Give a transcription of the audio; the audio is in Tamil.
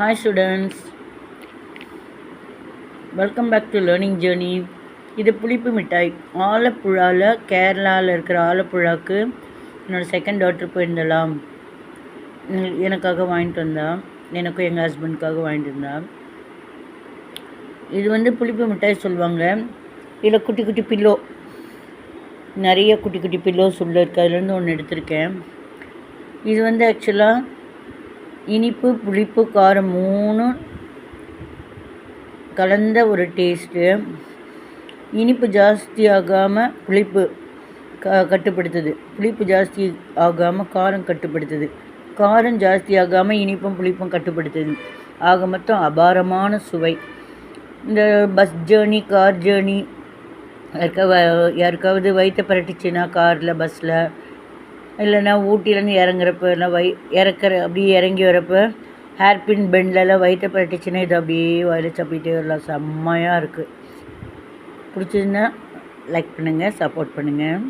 Hi students, welcome back to learning journey. இது புளிப்பு மிட்டாய். ஆலப்புழாவில் கேரளாவில் இருக்கிற ஆலப்புழாவுக்கு என்னோடய செகண்ட் டாட்டர் போயிருந்தலாம். எனக்காக வாங்கிட்டு வந்தா, எனக்கும் எங்கள் ஹஸ்பண்டுக்காக வாங்கிட்டு வந்தா. இது புளிப்பு மிட்டாய் சொல்லுவாங்க. இதில் குட்டி குட்டி பில்லோ, நிறைய குட்டி குட்டி பில்லோஸ் உள்ள இருக்குது. அதுலேருந்து ஒன்று எடுத்திருக்கேன். இது ஆக்சுவலாக இனிப்பு புளிப்பு காரம் 3 கலந்த ஒரு டேஸ்ட்டு. இனிப்பு ஜாஸ்தி ஆகாமல் புளிப்பு கட்டுப்படுத்துது, புளிப்பு ஜாஸ்தி ஆகாமல் காரம் கட்டுப்படுத்துது, காரம் ஜாஸ்தி ஆகாமல் இனிப்பும் புளிப்பும் கட்டுப்படுத்துது. ஆக மொத்தம் அபாரமான சுவை. இந்த பஸ் ஜேர்னி, கார் ஜேர்னி, யாருக்காவது வயிற்ற பரட்டிச்சுன்னா காரில், பஸ்ஸில், இல்லைன்னா ஊட்டிலேருந்து இறங்குறப்ப, இல்லை அப்படி இறங்கி வரப்போ ஹேர்பின் பெண்ட்லலாம் வயிற்ற பரட்டிச்சுன்னா இது அப்படியே வாயில் சப்பிட்டே வரலாம். செம்மையாக இருக்குது. பிடிச்சதுன்னா லைக் பண்ணுங்கள், சப்போர்ட் பண்ணுங்கள்.